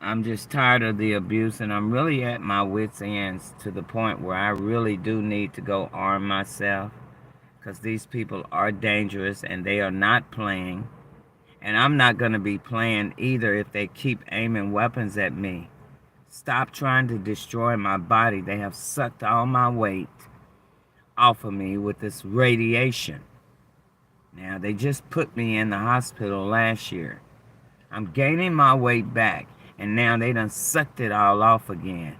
I'm just tired of the abuse, and I'm really at my wits' ends to the point where I really do need to go arm myself because these people are dangerous and they are not playing. And I'm not going to be playing either if they keep aiming weapons at me. Stop trying to destroy my body. They have sucked all my weight off of me with this radiation. Now, they just put me in the hospital last year. I'm gaining my weight back, and now they done sucked it all off again.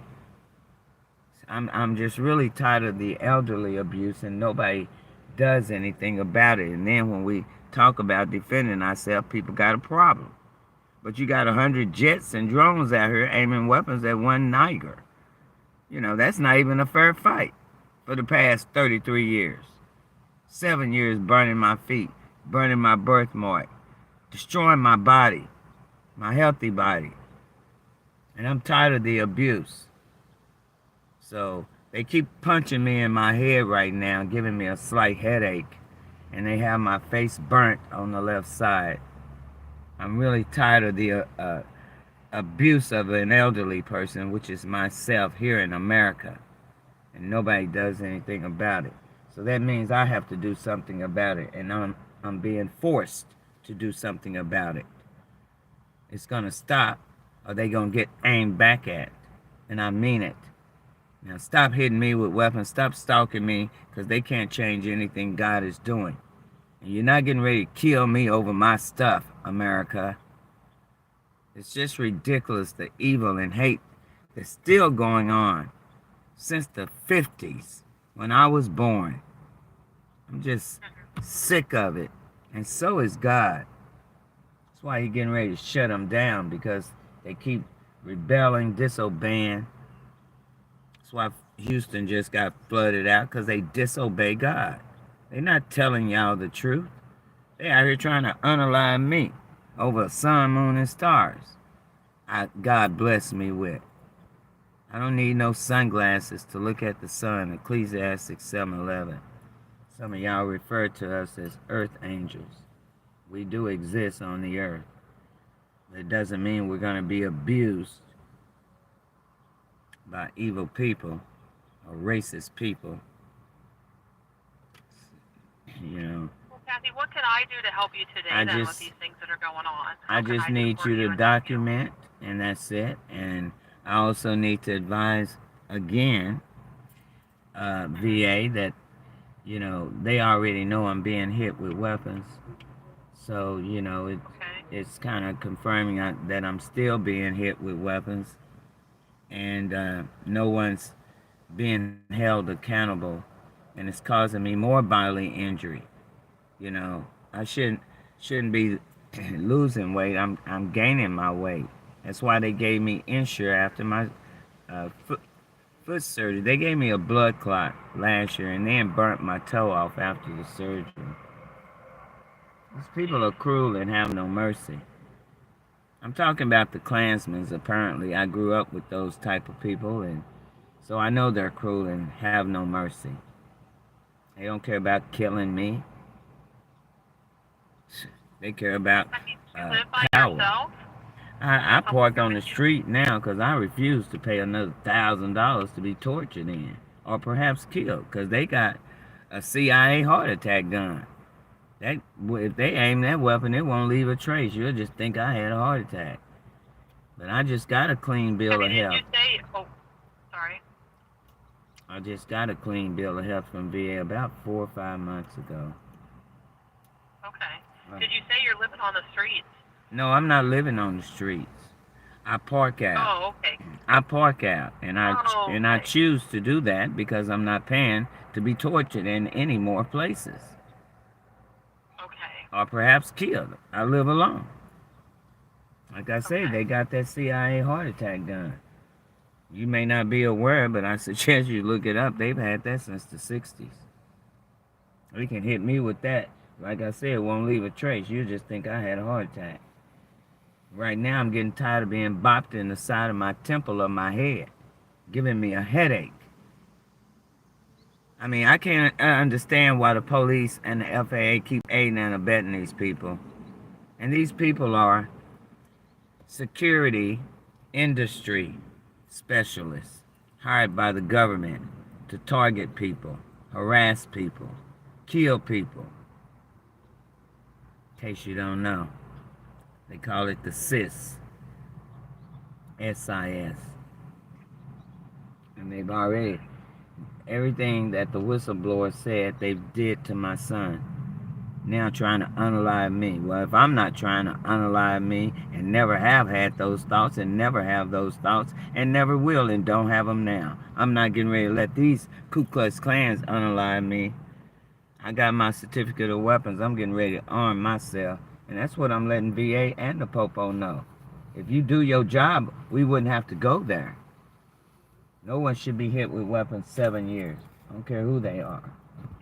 I'm just really tired of the elderly abuse, and nobody does anything about it. And then when we talk about defending ourselves, people got a problem. But you got 100 jets and drones out here aiming weapons at one Niger. You know, that's not even a fair fight for the past 33 years. 7 years burning my feet, burning my birthmark, destroying my body, my healthy body. And I'm tired of the abuse. So they keep punching me in my head right now, giving me a slight headache. And they have my face burnt on the left side. I'm really tired of the abuse of an elderly person, which is myself here in America. And nobody does anything about it. So that means I have to do something about it. And I'm being forced to do something about it. It's going to stop, or they're going to get aimed back at. And I mean it. Now stop hitting me with weapons. Stop stalking me, because they can't change anything God is doing. And you're not getting ready to kill me over my stuff, America. It's just ridiculous, the evil and hate that's still going on since the 50s when I was born. I'm just sick of it. And so is God. That's why he's getting ready to shut them down, because they keep rebelling, disobeying. That's why Houston just got flooded out, because they disobey God. They're not telling y'all the truth. They out here trying to unalive me over sun, moon, and stars. God bless me with. I don't need no sunglasses to look at the sun. Ecclesiastes 7:11. Some of y'all refer to us as earth angels. We do exist on the earth. But it doesn't mean we're going to be abused by evil people or racist people. You know. Well, Kathy, what can I do to help you today with these things that are going on? I just need you to document, and that's it. And I also need to advise again, VA, that, you know, they already know I'm being hit with weapons. So, you know, it's kind of confirming that I'm still being hit with weapons. And no one's being held accountable. And it's causing me more bodily injury. You know, I shouldn't be losing weight. I'm gaining my weight. That's why they gave me Insure after my foot surgery. They gave me a blood clot last year and then burnt my toe off after the surgery. These people are cruel and have no mercy. I'm talking about the Klansmen. Apparently, I grew up with those type of people, and so I know they're cruel and have no mercy. They don't care about killing me. They care about power. I park on the street now because I refuse to pay another $1,000 to be tortured in, or perhaps killed, because they got a CIA heart attack gun. If they aim that weapon, it won't leave a trace. You'll just think I had a heart attack. But I just got a clean bill of health. I just got a clean bill of health from VA about 4 or 5 months ago. Okay. Did you say you're living on the streets? No, I'm not living on the streets. I park out. Oh, okay. I park out, and I choose to do that because I'm not paying to be tortured in any more places. Okay. Or perhaps killed. I live alone. Like I said, they got that CIA heart attack gun. You may not be aware, but I suggest you look it up. They've had that since the 60s. They can hit me with that. Like I said, it won't leave a trace. You just think I had a heart attack. Right now, I'm getting tired of being bopped in the side of my temple of my head, giving me a headache. I mean, I can't understand why the police and the FAA keep aiding and abetting these people. And these people are security industry specialists hired by the government to target people, harass people, kill people. In case you don't know, they call it the SIS, SIS. And they've already, everything that the whistleblower said they did to my son. Now trying to unalive me. Well, if I'm not trying to unalive me and never have had those thoughts and never have those thoughts and never will and don't have them now, I'm not getting ready to let these Ku Klux Klans unalive me. I got my certificate of weapons. I'm getting ready to arm myself. And that's what I'm letting VA and the Popo know. If you do your job, we wouldn't have to go there. No one should be hit with weapons 7 years. I don't care who they are.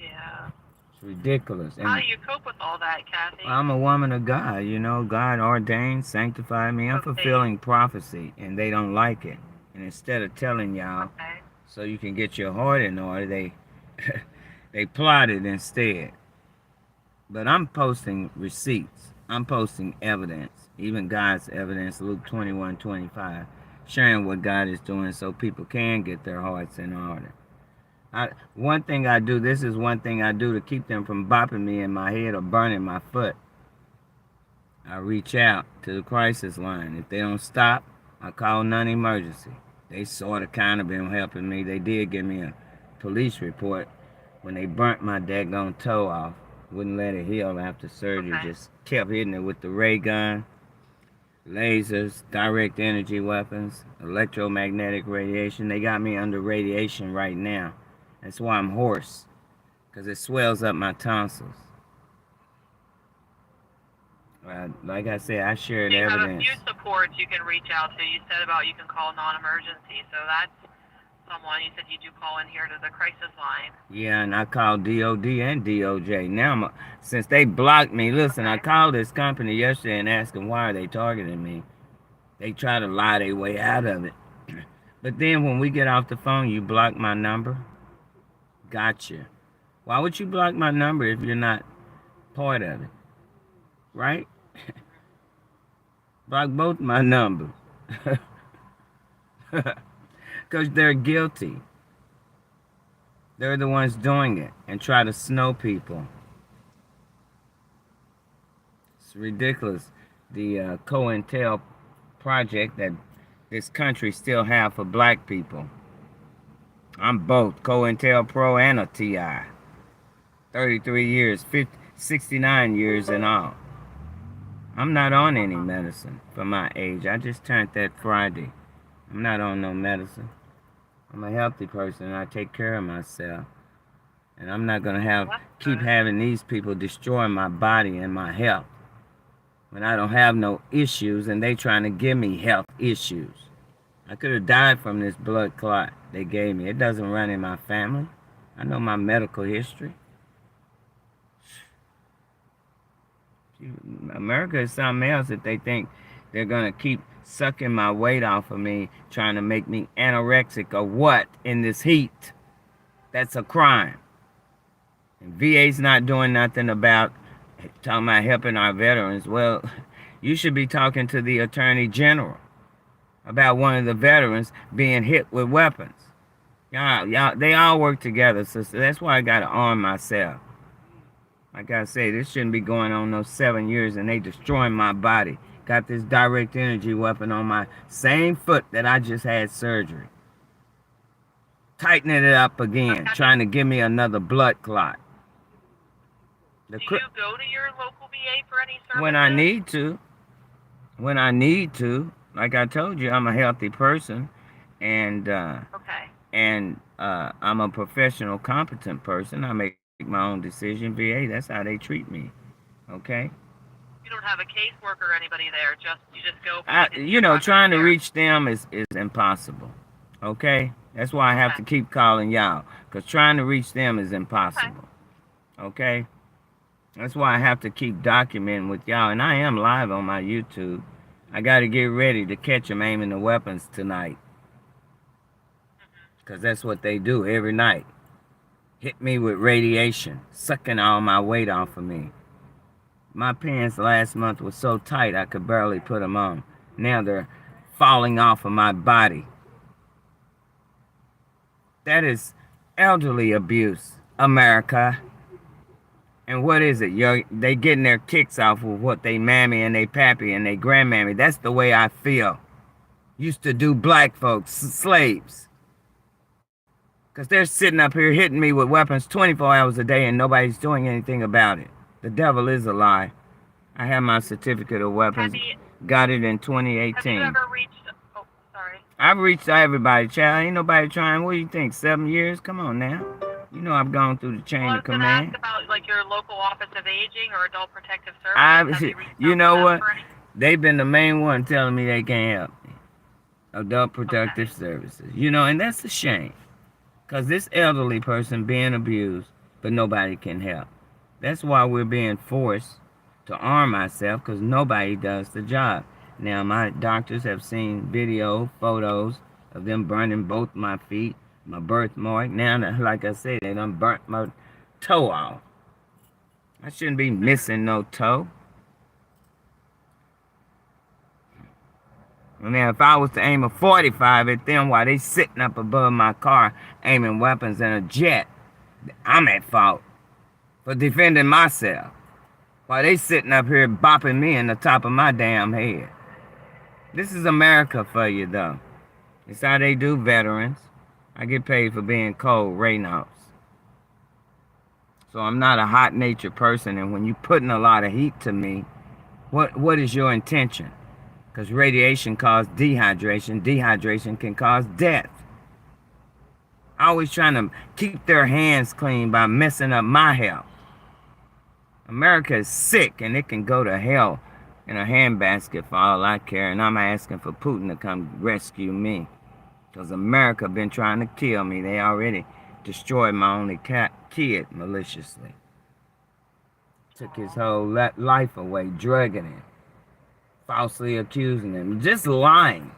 Yeah. It's ridiculous. And how do you cope with all that, Kathy? I'm a woman of God, you know. God ordained, sanctified me. I'm fulfilling prophecy, and they don't like it. And instead of telling y'all so you can get your heart in order, they plotted instead. But I'm posting receipts. I'm posting evidence, even God's evidence, Luke 21:25, sharing what God is doing so people can get their hearts in order. One thing I do, this is one thing I do to keep them from bopping me in my head or burning my foot. I reach out to the crisis line. If they don't stop, I call non-emergency. They sort of kind of been helping me. They did give me a police report when they burnt my daggone toe off. Wouldn't let it heal after surgery. Just kept hitting it with the ray gun, lasers, direct energy weapons, electromagnetic radiation. They got me under radiation right now. That's why I'm hoarse, because it swells up my tonsils. Like I said, I shared evidence. You have a few supports you can reach out to. You said about you can call non-emergency, so that's someone. You said you do call in here to the crisis line. Yeah, and I called DOD and DOJ. Now, since they blocked me, listen, I called this company yesterday and asked them why are they targeting me. They try to lie their way out of it. But then when we get off the phone, you block my number. Gotcha. Why would you block my number if you're not part of it? Right? Block both my numbers. Because they're guilty. They're the ones doing it and try to snow people. It's ridiculous. The COINTEL project that this country still have for black people. I'm both COINTELPRO and a TI. 33 years, 69 years in all. I'm not on any medicine for my age. I just turned that Friday. I'm not on no medicine. I'm a healthy person and I take care of myself. And I'm not going to keep having these people destroy my body and my health when I don't have no issues and they trying to give me health issues. I could have died from this blood clot they gave me. It doesn't run in my family. I know my medical history. America is something else if they think they're going to keep sucking my weight off of me, trying to make me anorexic or what in this heat. That's a crime. And VA's not doing nothing about talking about helping our veterans. Well, you should be talking to the Attorney General about one of the veterans being hit with weapons. Y'all, they all work together, sister. That's why I got to arm myself. Like I say, this shouldn't be going on no 7 years and they destroying my body. Got this direct energy weapon on my same foot that I just had surgery. Tightening it up again, trying to give me another blood clot. Do you go to your local VA for any services? When I need to. When I need to. Like I told you, I'm a healthy person. And I'm a professional, competent person. I make my own decision. VA, that's how they treat me. Okay? You don't have a caseworker or anybody there. You just go. Trying to reach them is impossible. Okay? That's why I have to keep calling y'all. Because trying to reach them is impossible. Okay? That's why I have to keep documenting with y'all. And I am live on my YouTube. I got to get ready to catch them aiming the weapons tonight. Because that's what they do every night. Hit me with radiation, sucking all my weight off of me. My pants last month were so tight I could barely put them on. Now they're falling off of my body. That is elderly abuse, America. And what is it? They getting their kicks off with what they mammy and they pappy and they grandmammy. That's the way I feel. Used to do black folks, slaves. Because they're sitting up here hitting me with weapons 24 hours a day and nobody's doing anything about it. The devil is a lie. I have my certificate of weapons. Got it in 2018. Have you ever reached... Oh, sorry. I've reached everybody, child. Ain't nobody trying. What do you think, 7 years? Come on now. You know I've gone through the chain of command. I was going to ask about like your local Office of Aging or Adult Protective Services. You know what? They've been the main one telling me they can't help me. Adult Protective Services. You know, and that's a shame. Because this elderly person being abused, but nobody can help. That's why we're being forced to arm ourselves, because nobody does the job. Now, my doctors have seen video, photos of them burning both my feet, my birthmark. Now, like I said, they done burnt my toe off. I shouldn't be missing no toe. Now, if I was to aim a 45 at them while they sitting up above my car aiming weapons in a jet, I'm at fault for defending myself while they sitting up here bopping me in the top of my damn head. This is America for you, though. It's how they do veterans. I get paid for being cold, Reynolds. So I'm not a hot-natured person, and when you're putting a lot of heat to me, what is your intention? Because radiation causes dehydration. Dehydration can cause death. Always trying to keep their hands clean by messing up my health. America is sick, and it can go to hell in a handbasket for all I care, and I'm asking for Putin to come rescue me. Because America been trying to kill me. They already destroyed my only kid maliciously. Took his whole life away, drugging him, falsely accusing him, just lying.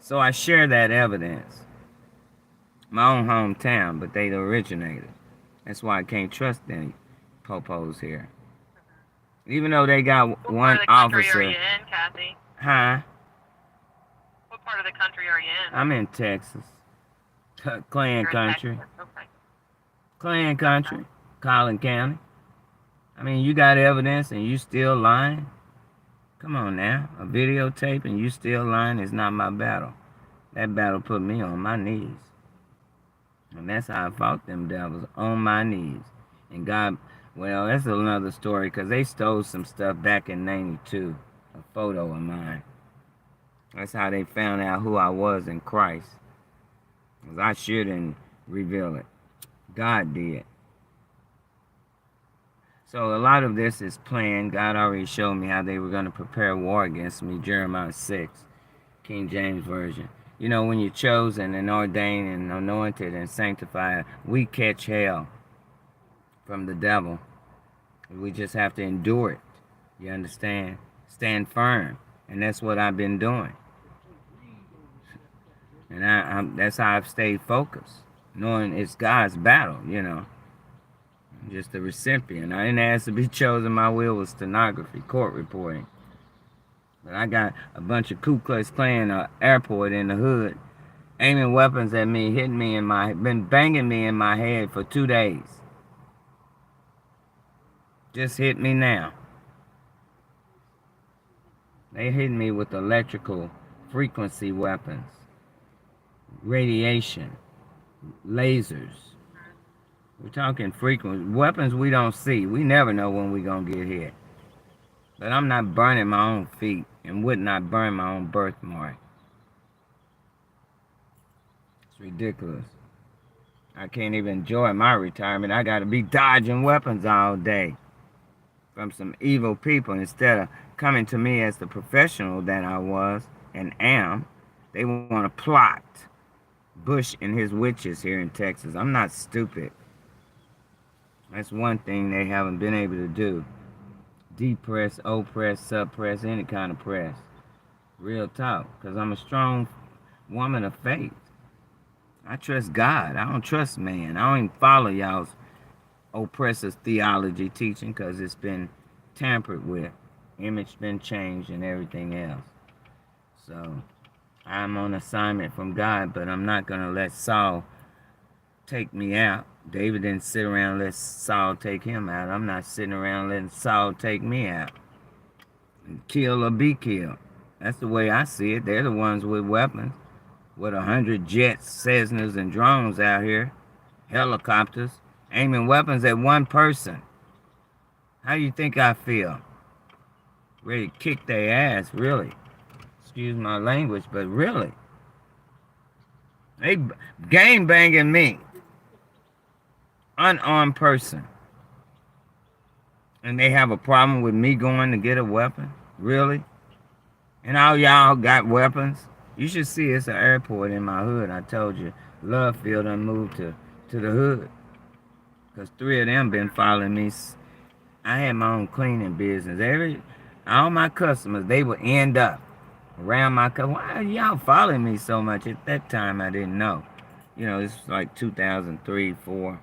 So I share that evidence. My own hometown, but they the originated. That's why I can't trust any popos here. Even though they got one officer. What part of the country are you in, Kathy? Huh? What part of the country are you in? I'm in Texas. Clan country. Okay. Clan country. Collin County. I mean, you got evidence and you still lying? Come on now. A videotape and you still lying is not my battle. That battle put me on my knees. And that's how I fought them devils, on my knees. And God, well, that's another story, because they stole some stuff back in 92, a photo of mine. That's how they found out who I was in Christ. Because I shouldn't reveal it. God did. So a lot of this is planned. God already showed me how they were going to prepare war against me. Jeremiah 6, King James Version. You know, when you're chosen and ordained and anointed and sanctified, we catch hell from the devil. We just have to endure it. You understand? Stand firm. And that's what I've been doing. And that's how I've stayed focused. Knowing it's God's battle, you know. I'm just a recipient. I didn't ask to be chosen. My will was stenography, court reporting. But I got a bunch of Ku Klux Klan airport in the hood aiming weapons at me, hitting me been banging me in my head for 2 days. Just hit me now. They hit me with electrical frequency weapons, radiation, lasers. We're talking frequent weapons we don't see. We never know when we're going to get hit. But I'm not burning my own feet and would not burn my own birthmark. It's ridiculous. I can't even enjoy my retirement. I got to be dodging weapons all day from some evil people instead of coming to me as the professional that I was and am. They want to plot. Bush and his witches here in Texas. I'm not stupid. That's one thing they haven't been able to do. Depress, oppress, suppress, any kind of press. Real talk. Because I'm a strong woman of faith. I trust God. I don't trust man. I don't even follow y'all's oppressive theology teaching because it's been tampered with. Image been changed and everything else. So I'm on assignment from God, but I'm not going to let Saul take me out. David didn't sit around and let Saul take him out. I'm not sitting around letting Saul take me out. Kill or be killed. That's the way I see it. They're the ones with weapons. With 100 jets, Cessnas, and drones out here, helicopters, aiming weapons at one person. How do you think I feel? Ready to kick their ass, really. Excuse my language, but really. They gang banging me. Unarmed person. And they have a problem with me going to get a weapon? Really? And all y'all got weapons? You should see it's an airport in my hood. I told you, Love Field done moved to the hood. Because 3 of them been following me. I had my own cleaning business. All my customers, they would end up around my car. Why are y'all following me so much? At that time, I didn't know. You know, this was like 2003, 4.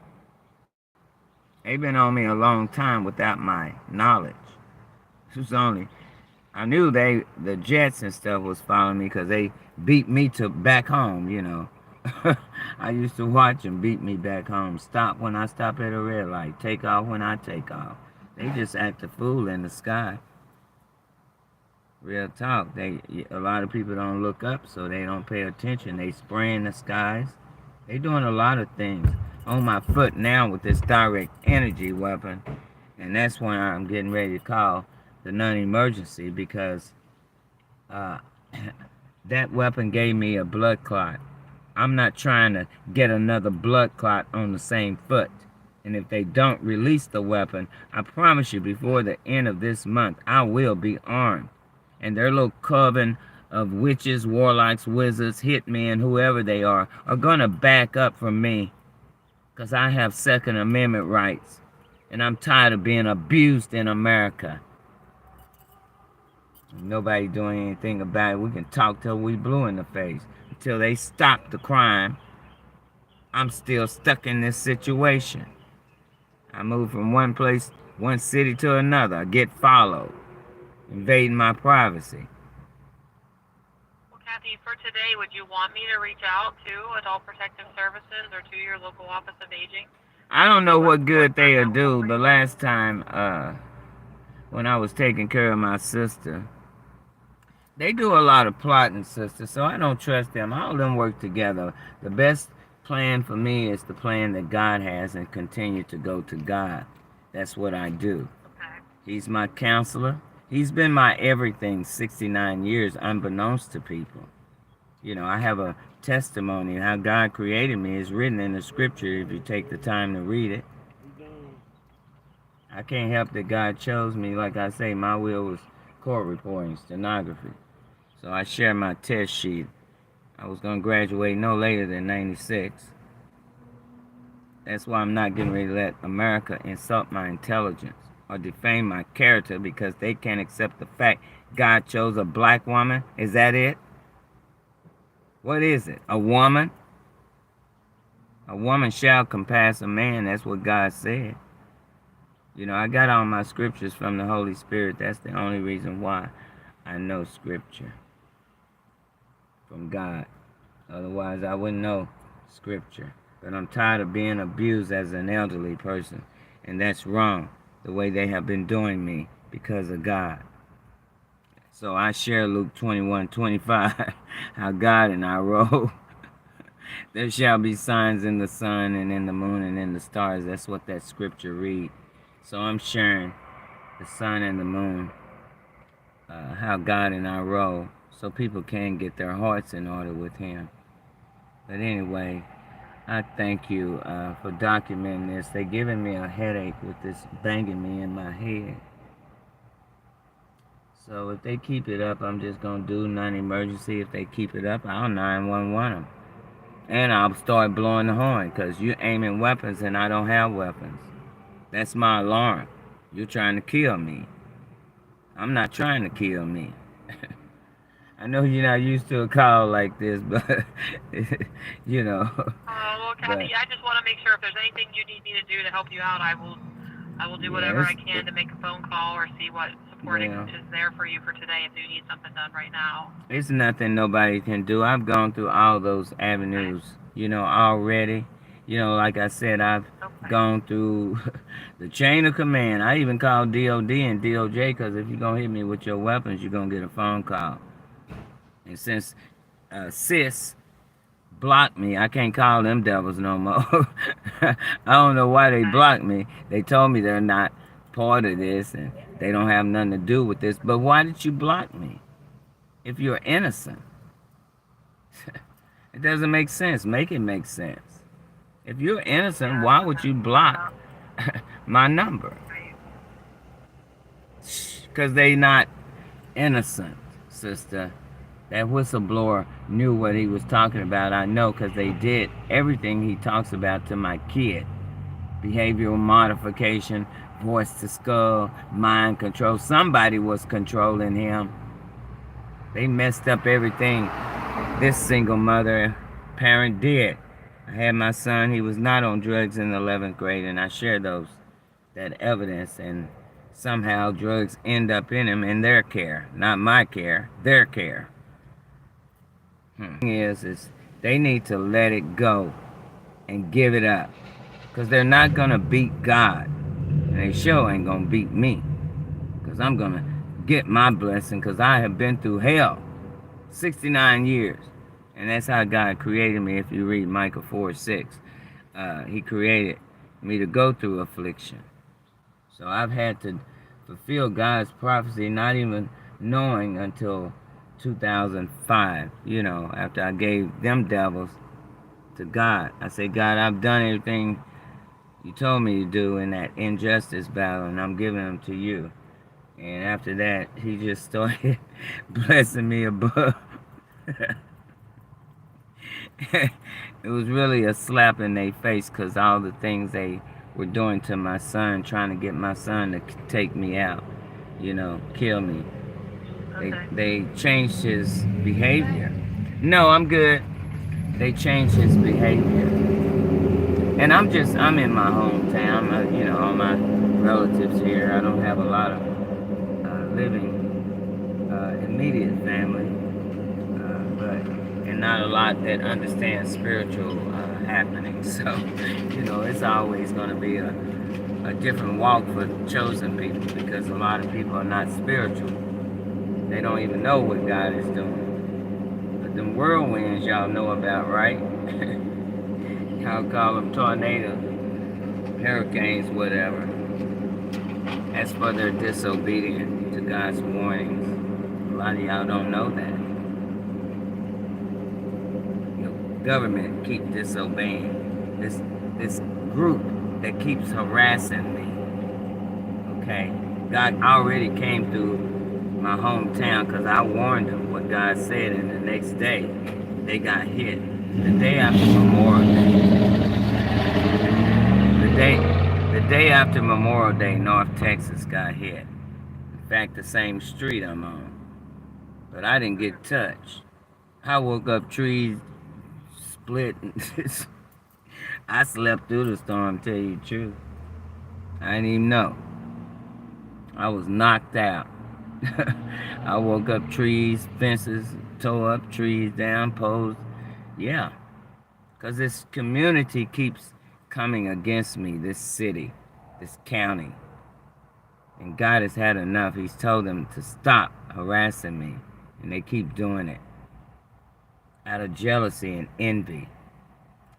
They've been on me a long time without my knowledge. It was only, I knew the Jets and stuff was following me because they beat me to back home, you know. I used to watch them beat me back home. Stop when I stop at a red light. Take off when I take off. They just act a fool in the sky. Real talk. A lot of people don't look up, so they don't pay attention. They spray in the skies. They doing a lot of things. On my foot now with this direct energy weapon, and that's why I'm getting ready to call the non-emergency, because that weapon gave me a blood clot. I'm not trying to get another blood clot on the same foot. And if they don't release the weapon, I promise you before the end of this month, I will be armed. And their little coven of witches, warlocks, wizards, hitmen, whoever they are going to back up from me. Because I have Second Amendment rights. And I'm tired of being abused in America. Nobody doing anything about it. We can talk till we blue in the face. Until they stop the crime, I'm still stuck in this situation. I move from one place, one city to another. I get followed, invading my privacy. Well, Kathy, for today, would you want me to reach out to Adult Protective Services or to your local Office of Aging? I don't know what good they'll do. The last time when I was taking care of my sister, they do a lot of plotting, sister, so I don't trust them. All of them work together. The best plan for me is the plan that God has, and continue to go to God. That's what I do. Okay. He's my counselor. He's been my everything 69 years, unbeknownst to people. You know, I have a testimony. How God created me is written in the scripture if you take the time to read it. I can't help that God chose me. Like I say, my will was court reporting, stenography. So I share my test sheet. I was going to graduate no later than 96. That's why I'm not getting ready to let America insult my intelligence or defame my character, because they can't accept the fact God chose a black woman. Is that it? What is it? A woman? A woman shall compass a man. That's what God said. You know, I got all my scriptures from the Holy Spirit. That's the only reason why I know scripture from God. Otherwise, I wouldn't know scripture. But I'm tired of being abused as an elderly person. And that's wrong, the way they have been doing me because of God. So I share Luke 21:25, how God and I roll. There shall be signs in the sun and in the moon and in the stars. That's what that scripture reads. So I'm sharing the sun and the moon, how God and I roll, so people can get their hearts in order with Him. But anyway, I thank you for documenting this. They're giving me a headache with this banging me in my head. So if they keep it up, I'm just going to do non-emergency. If they keep it up, I'll 911 them. And I'll start blowing the horn, because you're aiming weapons and I don't have weapons. That's my alarm. You're trying to kill me. I'm not trying to kill me. I know you're not used to a call like this, but, you know. Well, Kathy, I just want to make sure if there's anything you need me to do to help you out, I will I will do whatever Yeah, I can to make a phone call or see what supporting well, is there for you for today if you need something done right now. it's nothing nobody can do. I've gone through all those Okay. avenues, already. Like I said, I've Okay. gone through the chain of command. I even called DOD and DOJ because if you're going to hit me with your weapons, you're going to get a phone call. And since CIS blocked me, I can't call them devils no more. I don't know why they Okay. blocked me. They told me they're not part of this and they don't have nothing to do with this. But why did you block me if you're innocent? It doesn't make sense. Make it make sense. If you're innocent, Yeah, why so would you that's block my number? right. Because they not innocent, sister. That whistleblower knew what he was talking about. I know because they did everything he talks about to my kid. Behavioral modification, voice to skull, mind control. Somebody was controlling him. They messed up everything this single mother parent did. I had my son, he was not on drugs in the 11th grade, and I shared that evidence, and somehow drugs end up in him in their care. Not my care, their care. Is they need to let it go and give it up. Because they're not going to beat God. And they sure ain't going to beat me. Because I'm going to get my blessing because I have been through hell 69 years. And that's how God created me if you read Micah 4:6. He created me to go through affliction. So I've had to fulfill God's prophecy, not even knowing until 2005, after I gave them devils to God. I said, God, I've done everything you told me to do in that injustice battle, and I'm giving them to you. And after that, he just started blessing me above. It was really a slap in their face because all the things they were doing to my son, trying to get my son to take me out, kill me. Okay. They changed his behavior. No, I'm good. They changed his behavior. And I'm in my hometown. All my relatives here. I don't have a lot of living immediate family, and not a lot that understand spiritual happenings. So, it's always going to be a different walk for chosen people because a lot of people are not spiritual. They don't even know what God is doing. But them whirlwinds y'all know about, right? Y'all call them tornadoes, hurricanes, whatever. That's for their disobedience to God's warnings. A lot of y'all don't know that. Government keep disobeying. This group that keeps harassing me. Okay? God already came through my hometown because I warned them what God said, and the next day they got hit. The day after Memorial Day. The day after Memorial Day, North Texas got hit. In fact, the same street I'm on. But I didn't get touched. I woke up, trees split. I slept through the storm, tell you the truth. I didn't even know. I was knocked out. I woke up, trees, fences, tore up, trees down, poles. Yeah. Because this community keeps coming against me, this city, this county. And God has had enough. He's told them to stop harassing me. And they keep doing it out of jealousy and envy.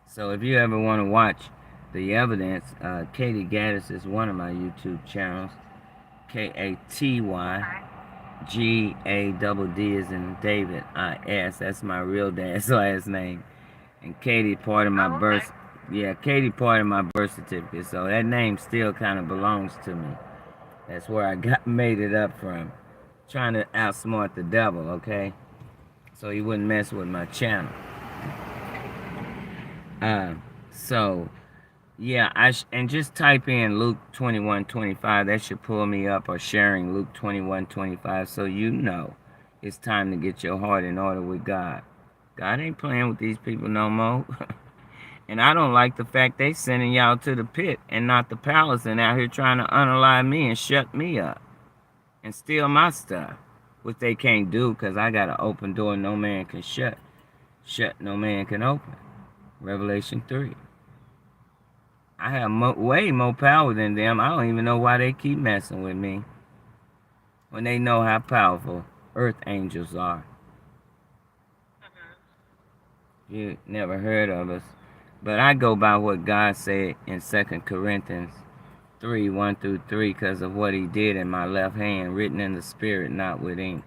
So if you ever want to watch the evidence, Katie Gaddis is one of my YouTube channels. KATYGADD is in David IS. That's my real dad's last name. And Katie part of my birth. Yeah, Katie part of my birth certificate. So that name still kind of belongs to me. That's where I made it up from. Trying to outsmart the devil, okay? So he wouldn't mess with my channel. So yeah, and just type in Luke 21:25. That should pull me up, or sharing Luke 21:25, so you know it's time to get your heart in order with God. God ain't playing with these people no more. And I don't like the fact they sending y'all to the pit and not the palace and out here trying to unalive me and shut me up and steal my stuff, which they can't do because I got an open door no man can shut. Shut no man can open. Revelation 3. I have way more power than them. I don't even know why they keep messing with me when they know how powerful earth angels are. You never heard of us. But I go by what God said in 2 Corinthians 3, 1 through 3, because of what he did in my left hand, written in the spirit, not with ink.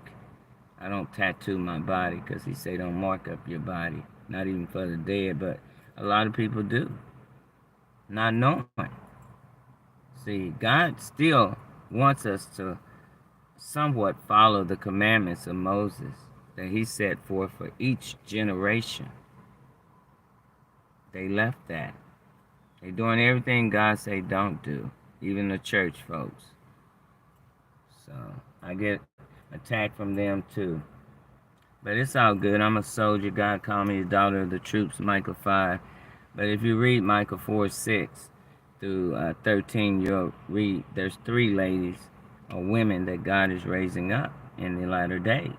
I don't tattoo my body because he said don't mark up your body, not even for the dead, but a lot of people do, not knowing. See, God still wants us to somewhat follow the commandments of Moses that he set forth for each generation. They left that. They doing everything God say don't do, even the church folks. So I get attacked from them too. But it's all good. I'm a soldier. God called me the daughter of the troops, Micah 5. But if you read Micah 4, 6 through 13, you'll read there's 3 ladies or women that God is raising up in the latter days.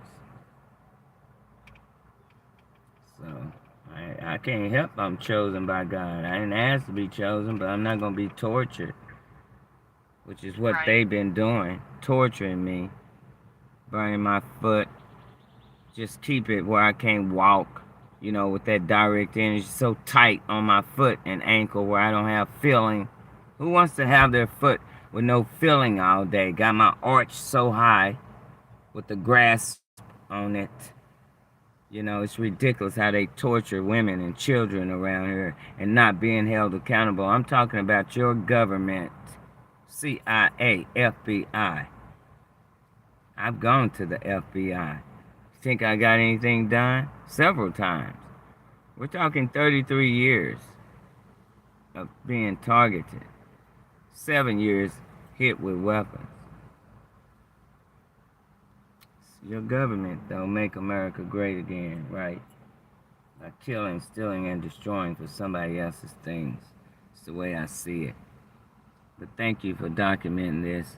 So I can't help I'm chosen by God. I didn't ask to be chosen, but I'm not going to be tortured, which is what they've been doing, torturing me, burning my foot, just keep it where I can't walk, with that direct energy so tight on my foot and ankle where I don't have feeling. Who wants to have their foot with no feeling all day? Got my arch so high with the grasp on it. It's ridiculous how they torture women and children around here and not being held accountable. I'm talking about your government, CIA, FBI. I've gone to the FBI. Think I got anything done? Several times. We're talking 33 years of being targeted. 7 years hit with weapons. Your government, though, make America great again, right? By killing, stealing, and destroying for somebody else's things. It's the way I see it. But thank you for documenting this.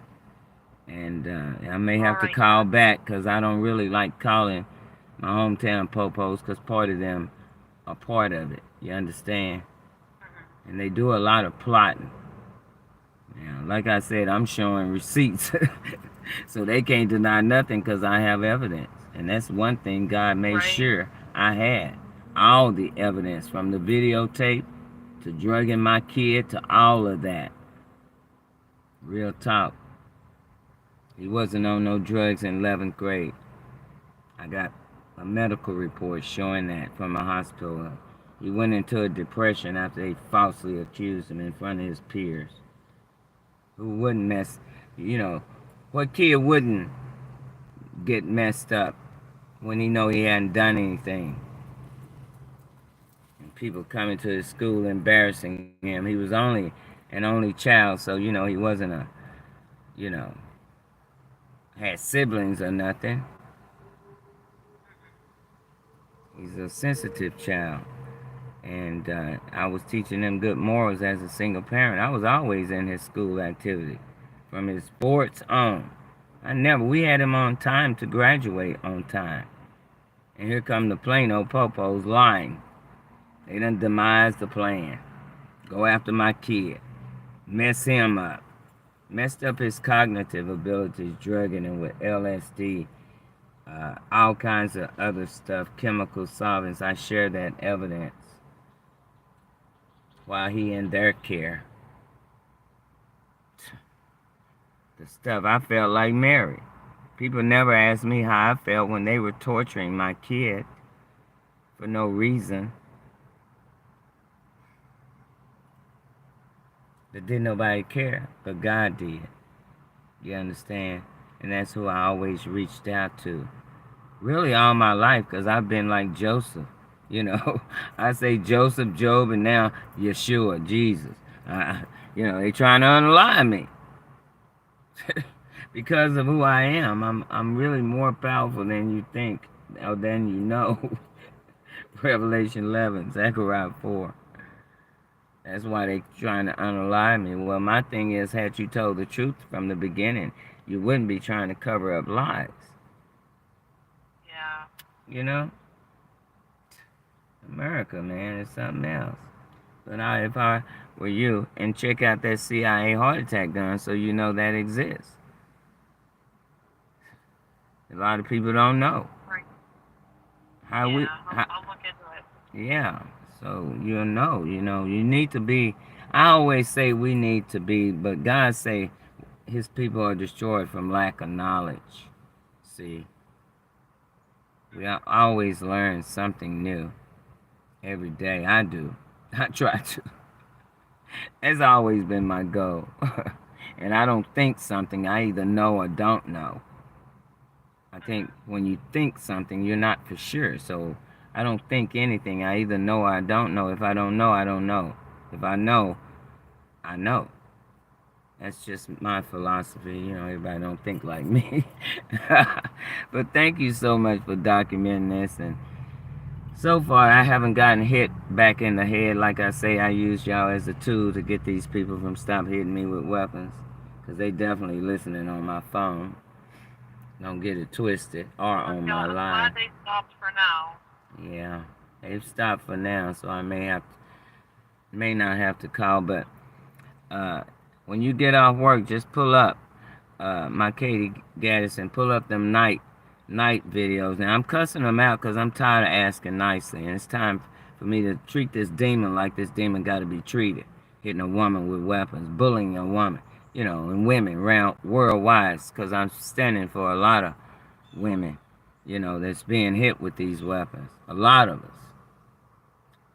And I may have to call back because I don't really like calling my hometown popos because part of them are part of it. You understand? And they do a lot of plotting. Now, like I said, I'm showing receipts. So they can't deny nothing because I have evidence. And that's one thing God made sure I had. All the evidence from the videotape to drugging my kid to all of that. Real talk. He wasn't on no drugs in 11th grade. I got a medical report showing that from a hospital. He went into a depression after they falsely accused him in front of his peers. Who wouldn't what kid wouldn't get messed up when he know he hadn't done anything? And people coming to his school embarrassing him. He was only an only child, so he wasn't had siblings or nothing. He's a sensitive child. And I was teaching him good morals as a single parent. I was always in his school activity, from his sports on. We had him on time to graduate on time. And here come the plain old popos lying. They done demise the plan. Go after my kid. Mess him up. Messed up his cognitive abilities, drugging him with LSD, all kinds of other stuff, chemical solvents. I share that evidence while he in their care. The stuff, I felt like Mary. People never asked me how I felt when they were torturing my kid for no reason. But didn't nobody care, but God did. You understand? And that's who I always reached out to. Really all my life, because I've been like Joseph. I say Joseph, Job, and now Yeshua, Jesus. They trying to unalive me. Because of who I am. I'm really more powerful than you think, or than you know. Revelation 11, Zechariah 4. That's why they trying to unalive me. Well, my thing is, had you told the truth from the beginning, you wouldn't be trying to cover up lies. Yeah. You know? America, man, is something else. But if I were you, and check out that CIA heart attack gun so you know that exists. A lot of people don't know. Right. How Yeah, we, how, I'll look into it. yeah. So you'll know, you need to be. I always say we need to be, but God say His people are destroyed from lack of knowledge. See, we always learn something new every day. I do. I try to. That's always been my goal. And I don't think something. I either know or don't know. I think when you think something, you're not for sure. So I don't think anything. I either know or I don't know. If I don't know, I don't know. If I know, I know. That's just my philosophy. Everybody don't think like me. But thank you so much for documenting this. And so far, I haven't gotten hit back in the head. Like I say, I use y'all as a tool to get these people from stop hitting me with weapons. Because they definitely listening on my phone. Don't get it twisted. Or on my I'm line. glad they stopped for now. Yeah, they've stopped for now, so I may not have to call. But when you get off work, just pull up my Katie Gaddison. Pull up them night videos. Now I'm cussing them out because I'm tired of asking nicely, and it's time for me to treat this demon like this demon got to be treated. Hitting a woman with weapons, bullying a woman, and women around worldwide, because I'm standing for a lot of women, that's being hit with these weapons. A lot of us.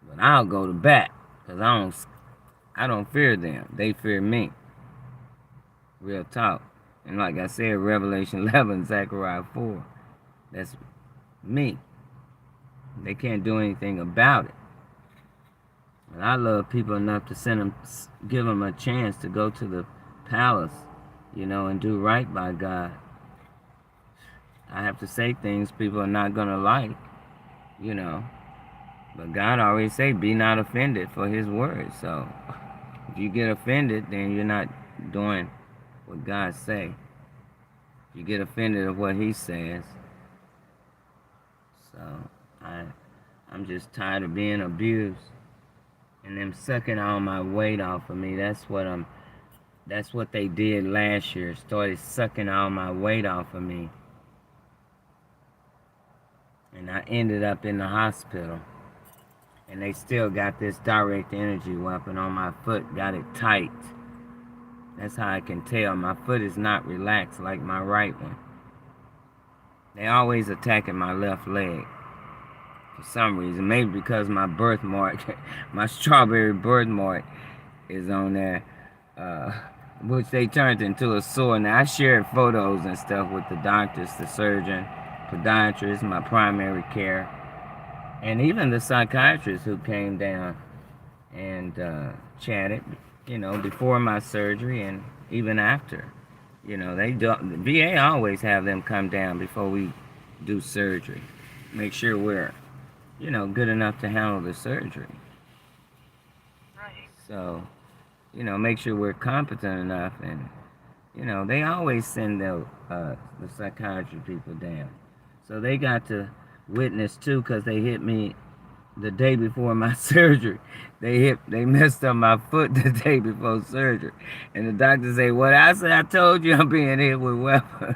But I'll go to bat because I don't fear them. They fear me. Real talk. And like I said, Revelation 11, Zechariah 4. That's me. They can't do anything about it. And I love people enough to give them a chance to go to the palace, and do right by God. I have to say things people are not going to like, you know. But God always say, be not offended for His word. So if you get offended, then you're not doing what God say. You get offended of what He says. So I'm just tired of being abused and them sucking all my weight off of me. That's what they did last year. Started sucking all my weight off of me. And I ended up in the hospital. And they still got this direct energy weapon on my foot. Got it tight. That's how I can tell. My foot is not relaxed like my right one. They always attacking my left leg. For some reason. Maybe because my birthmark, my strawberry birthmark is on there. Which they turned into a sore. Now I shared photos and stuff with the doctors, the surgeon, podiatrist, my primary care, and even the psychiatrist who came down and chatted, before my surgery and even after. They do, the VA always have them come down before we do surgery. Make sure we're, good enough to handle the surgery. Right. So, make sure we're competent enough. And, they always send the psychiatry people down. So they got to witness too, because they hit me the day before my surgery. They messed up my foot the day before surgery. And the doctor said, "What I said, I told you I'm being hit with weapons."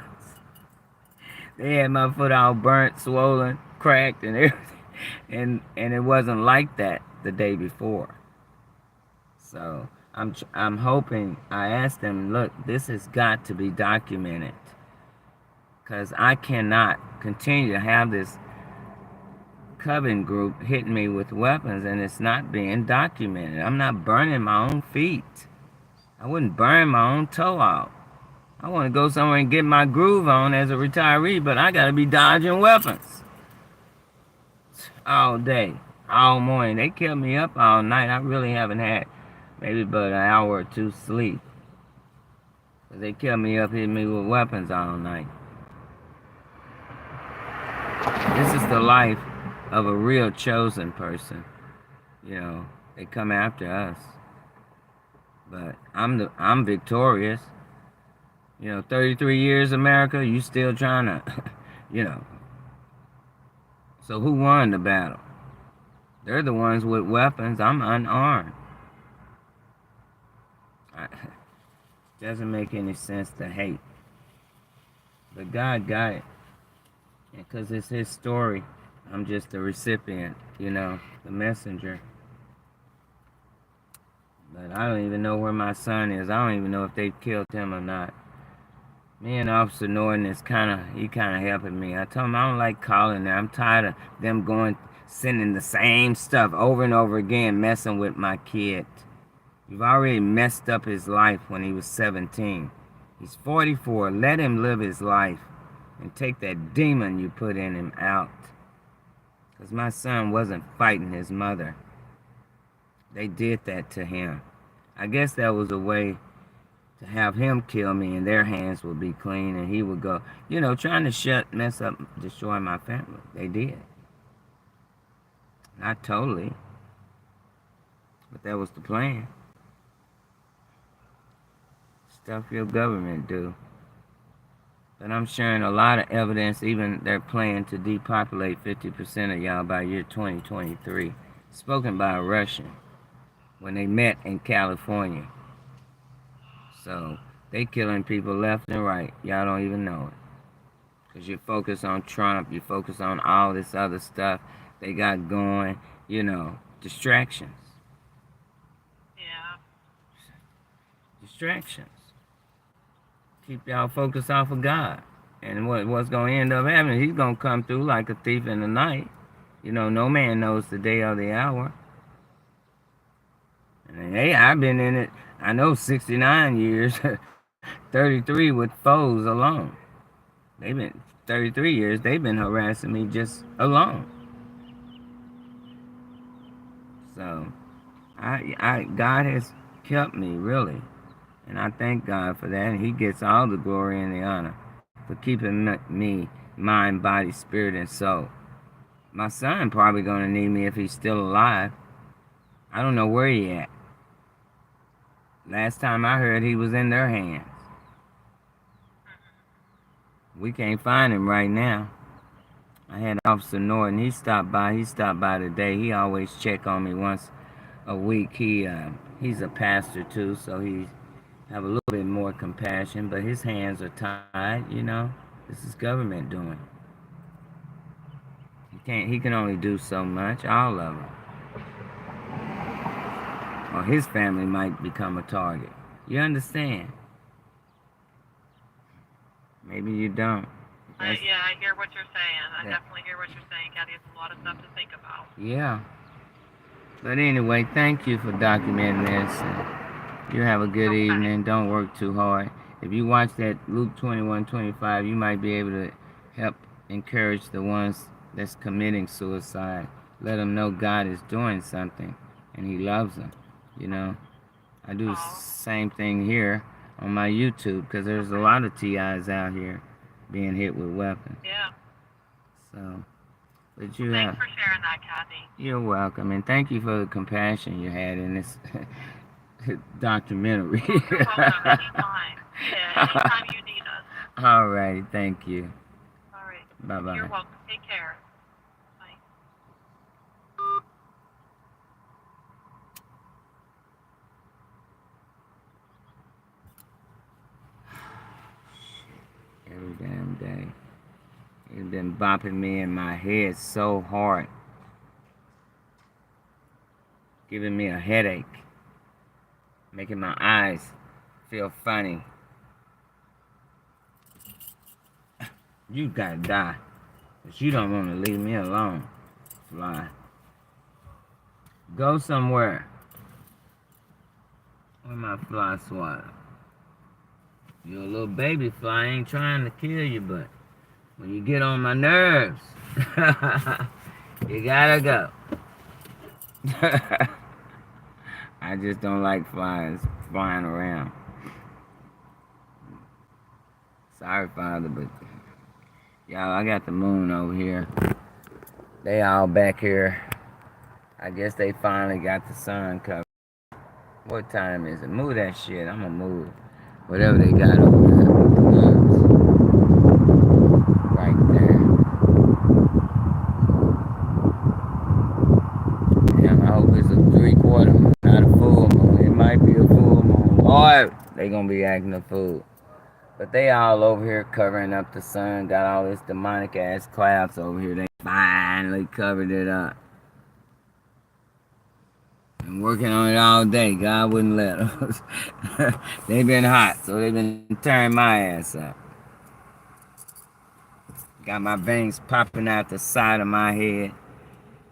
They had my foot all burnt, swollen, cracked, and everything. And it wasn't like that the day before. So I'm hoping. I asked them, look, this has got to be documented, because I cannot continue to have this coven group hitting me with weapons and it's not being documented. I'm not burning my own feet. I wouldn't burn my own toe out. I want to go somewhere and get my groove on as a retiree, but I got to be dodging weapons all day, all morning. They kept me up all night. I really haven't had maybe but an hour or two sleep. They kept me up hitting me with weapons all night. This is the life of a real chosen person. They come after us. But I'm victorious. 33 years America, you still trying to, you know. So who won the battle? They're the ones with weapons. I'm unarmed. It doesn't make any sense to hate. But God got it. Because it's his story. I'm just the recipient, the messenger. But I don't even know where my son is. I don't even know if they've killed him or not. Me and Officer Norton he kind of helping me. I told him I don't like calling them. I'm tired of them sending the same stuff over and over again, messing with my kid. You've already messed up his life when he was 17. He's 44. Let him live his life and take that demon you put in him out. Because my son wasn't fighting his mother. They did that to him. I guess that was a way to have him kill me and their hands would be clean and he would go, trying to mess up, destroy my family. They did. Not totally. But that was the plan. Stuff your government do. But I'm sharing a lot of evidence, even their plan to depopulate 50% of y'all by year 2023. Spoken by a Russian when they met in California. So they killing people left and right. Y'all don't even know it. Because you focus on Trump, you focus on all this other stuff they got going, distractions. Yeah. Distractions. Keep y'all focused off of God. And what's going to end up happening, he's going to come through like a thief in the night. No man knows the day or the hour. And hey, I've been in it, I know 69 years, 33 with foes alone. 33 years, they've been harassing me just alone. So, God has kept me, really. And I thank God for that. And he gets all the glory and the honor for keeping me, mind, body, spirit, and soul. My son probably going to need me if he's still alive. I don't know where he at. Last time I heard, he was in their hands. We can't find him right now. I had Officer Norton. He stopped by. He stopped by today. He always check on me once a week. He's a pastor too, so he have a little bit more compassion. But his hands are tied. This is government doing. He can only do so much. All of them. Or his family might become a target. You understand? Maybe you don't. I hear what you're saying. I definitely hear what you're saying, Kathy. It's a lot of stuff to think about. Yeah. But anyway, thank you for documenting this. And you have a good evening. Don't work too hard. If you watch that Luke 21:25, you might be able to help encourage the ones that's committing suicide. Let them know God is doing something and he loves them. I do the same thing here on my YouTube because there's a lot of TIs out here being hit with weapons. Yeah. So, but thanks for sharing that, Kathy. You're welcome, and thank you for the compassion you had in this documentary. You're welcome. Anytime. Yeah, anytime you need us. All right, thank you. All right. Bye-bye. You're welcome. Take care. Bye. Every damn day. It's been bopping me in my head so hard. Giving me a headache. Making my eyes feel funny. You gotta die. But you don't want to leave me alone, fly. Go somewhere. Where my fly swatter? You're a little baby fly. I ain't trying to kill you, but when you get on my nerves, you gotta go. I just don't like flying around. Sorry, Father, but y'all, I got the moon over here. They all back here. I guess they finally got the sun covered. What time is it? Move that shit. I'm gonna move whatever they got over there. Right there. Damn, I hope it's a 3/4 moon, not a full moon. It might be a full moon. Lord, they gonna be acting a fool. But they all over here covering up the sun. Got all this demonic ass clouds over here. They finally covered it up. Been working on it all day. God wouldn't let us. They been hot, so they been tearing my ass up. Got my veins popping out the side of my head.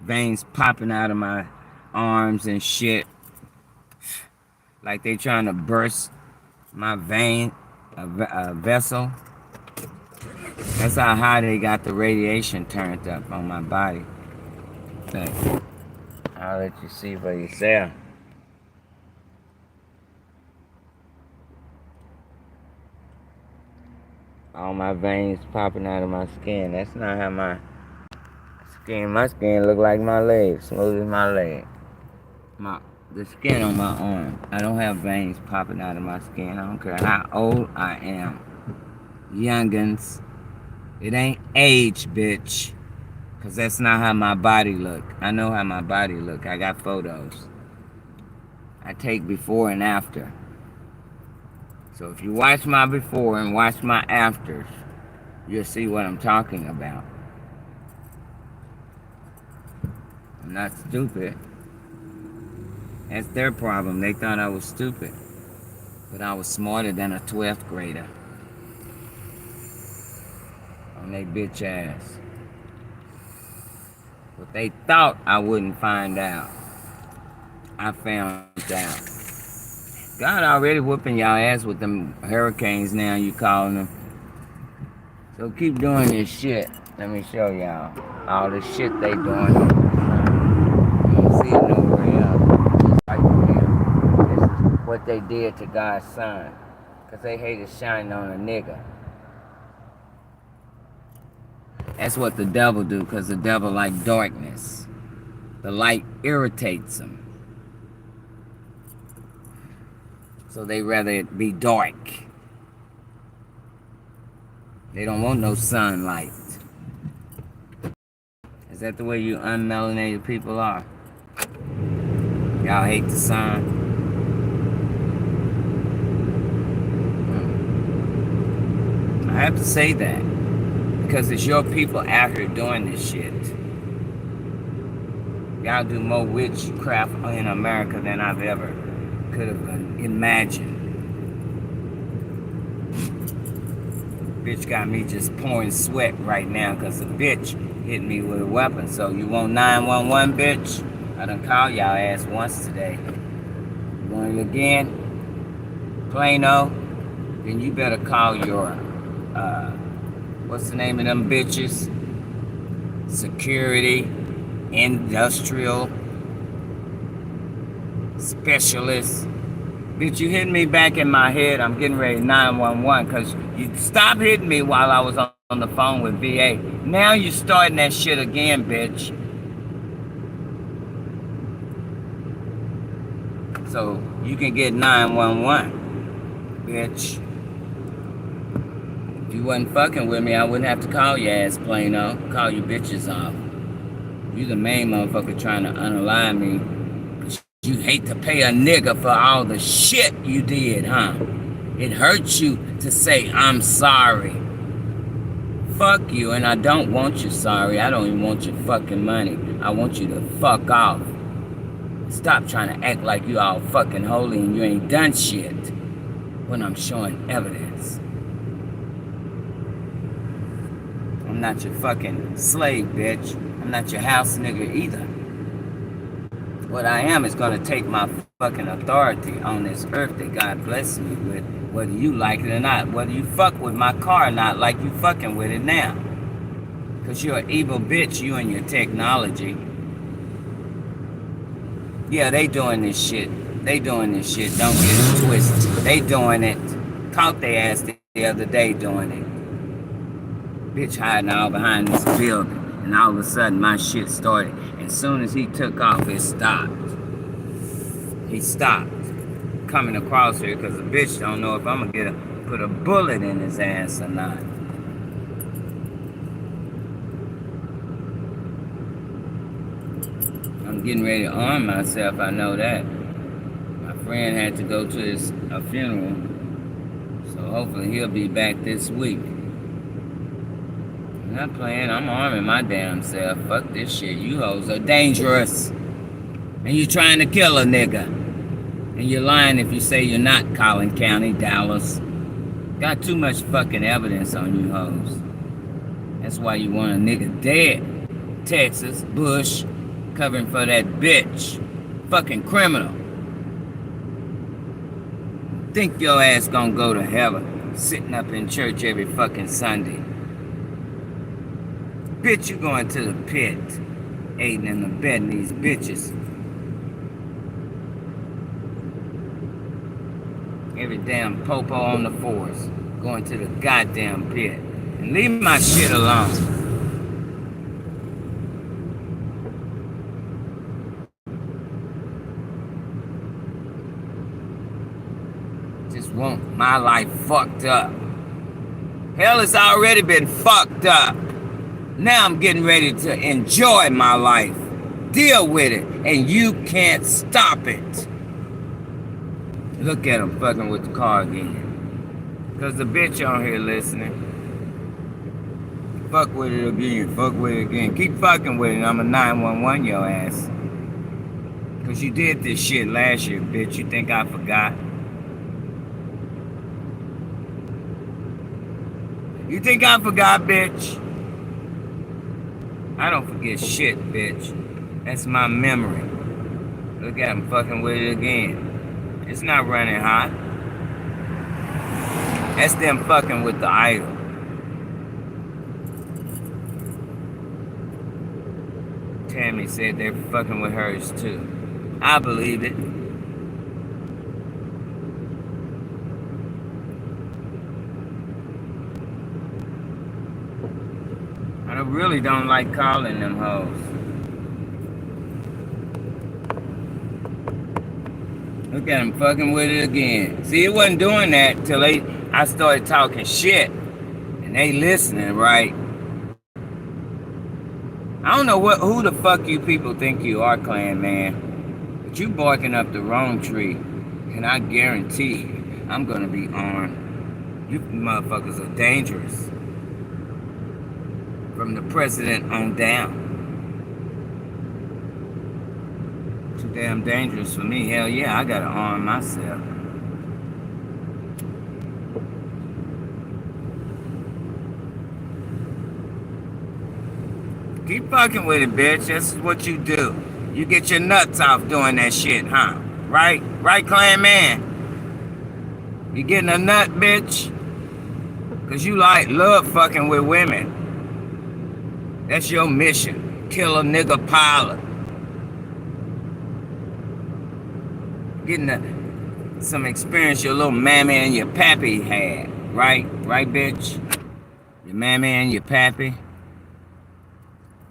Veins popping out of my arms and shit. Like they trying to burst my vein, a vessel. That's how high they got the radiation turned up on my body. But I'll let you see for yourself. All my veins popping out of my skin. That's not how my skin look like my leg, smooth as my leg. The skin on my arm. I don't have veins popping out of my skin. I don't care how old I am. Youngins. It ain't age, bitch. Cause that's not how my body look. I know how my body look. I got photos. I take before and after. So if you watch my before and watch my afters, you'll see what I'm talking about. I'm not stupid. That's their problem. They thought I was stupid. But I was smarter than a 12th grader. On they bitch ass. But they thought I wouldn't find out. I found out. God already whooping y'all ass with them hurricanes now, you calling them. So keep doing this shit. Let me show y'all all the shit they doing. You don't see it nowhere else. Just like here. This is what they did to God's son. Because they hated shining on a nigga. That's what the devil do, because the devil like darkness. The light irritates him. So they rather it be dark. They don't want no sunlight. Is that the way you unmelanated people are? Y'all hate the sun? I have to say that. Because it's your people out here doing this shit. Y'all do more witchcraft in America than I've ever could have imagined. Bitch got me just pouring sweat right now because the bitch hit me with a weapon. So you want 911, bitch? I done called y'all ass once today. You want it again? Plano? Then you better call your, what's the name of them bitches? Security, industrial, specialist. Bitch, you hit me back in my head. I'm getting ready 911 because you stopped hitting me while I was on the phone with VA. Now you starting that shit again, bitch. So you can get 911, bitch. If you wasn't fucking with me, I wouldn't have to call your ass Plano. Call you bitches off. You the main motherfucker trying to unalive me. You hate to pay a nigga for all the shit you did, huh? It hurts you to say, I'm sorry. Fuck you, and I don't want you sorry. I don't even want your fucking money. I want you to fuck off. Stop trying to act like you all fucking holy and you ain't done shit when I'm showing evidence. I'm not your fucking slave, bitch. I'm not your house nigga either. What I am is going to take my fucking authority on this earth that God blessed me with, whether you like it or not, whether you fuck with my car or not, like you fucking with it now. Because you're an evil bitch, you and your technology. Yeah, they doing this shit. They doing this shit. Don't get it twisted. They doing it. Caught their ass the other day doing it. Bitch hiding all behind this building. And all of a sudden, my shit started. As soon as he took off, it stopped. He stopped. coming across here because the bitch don't know if I'm gonna put a bullet in his ass or not. I'm getting ready to arm myself, I know that. My friend had to go to a funeral, so hopefully he'll be back this week. I'm not playing, I'm arming my damn self. Fuck this shit, you hoes are dangerous. And you trying to kill a nigga. And you're lying if you say you're not Collin County, Dallas. Got too much fucking evidence on you hoes. That's why you want a nigga dead. Texas, Bush, covering for that bitch. Fucking criminal. Think your ass gonna go to heaven, sitting up in church every fucking Sunday. Bitch, you going to the pit, aiding and abetting these bitches. Every damn popo on the force, going to the goddamn pit. And leave my shit alone. Just want my life fucked up. Hell, it's already been fucked up. Now I'm getting ready to enjoy my life. Deal with it, and you can't stop it. Look at him fucking with the car again. Because the bitch on here listening. Fuck with it again, fuck with it again. Keep fucking with it, I'ma 911 your ass. Because you did this shit last year, bitch. You think I forgot? You think I forgot, bitch? I don't forget shit, bitch. That's my memory. Look at him fucking with it again. It's not running hot. That's them fucking with the idol. Tammy said they're fucking with hers too. I believe it. I really don't like calling them hoes. Look at him fucking with it again. See, it wasn't doing that till I started talking shit. And they listening, right? I don't know who the fuck you people think you are, Clan Man. But you barking up the wrong tree. And I guarantee you, I'm gonna be armed. You motherfuckers are dangerous. From the president on down. Too damn dangerous for me. Hell yeah, I gotta arm myself. Keep fucking with it, bitch. This is what you do. You get your nuts off doing that shit, huh? Right? Right, Clan Man? You getting a nut, bitch? Cause you love fucking with women. That's your mission. Kill a nigga pilot. Getting some experience your little mammy and your pappy had. Right? Right, bitch? Your mammy and your pappy.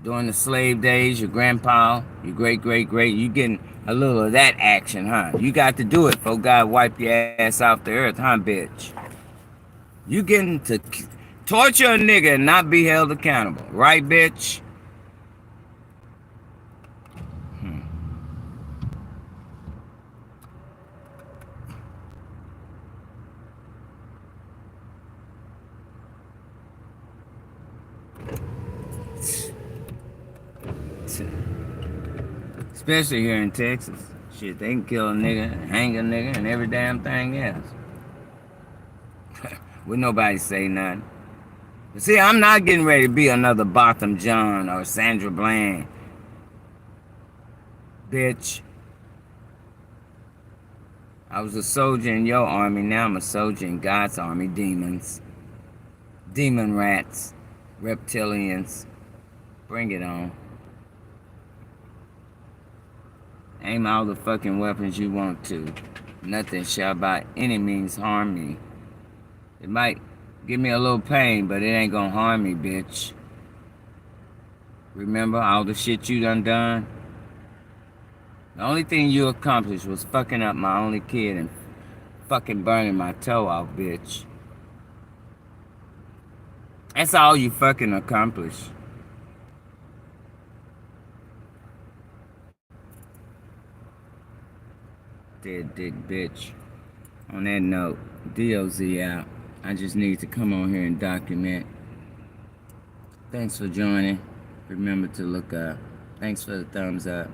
During the slave days, your grandpa, your great-great-great, you getting a little of that action, huh? You got to do it before God wipe your ass off the earth, huh, bitch? You getting to torture a nigga and not be held accountable. Right, bitch? Especially here in Texas. Shit, they can kill a nigga, hang a nigga, and every damn thing else. Would nobody say nothing. But see, I'm not getting ready to be another Botham John or Sandra Bland. Bitch. I was a soldier in your army, now I'm a soldier in God's army. Demons. Demon rats. Reptilians. Bring it on. Aim all the fucking weapons you want to. Nothing shall by any means harm me. It might give me a little pain, but it ain't gonna harm me, bitch. Remember all the shit you done? The only thing you accomplished was fucking up my only kid and fucking burning my toe off, bitch. That's all you fucking accomplish. Dead dick bitch. On that note, DOZ out. I just need to come on here and document. Thanks for joining. Remember to look up. Thanks for the thumbs up.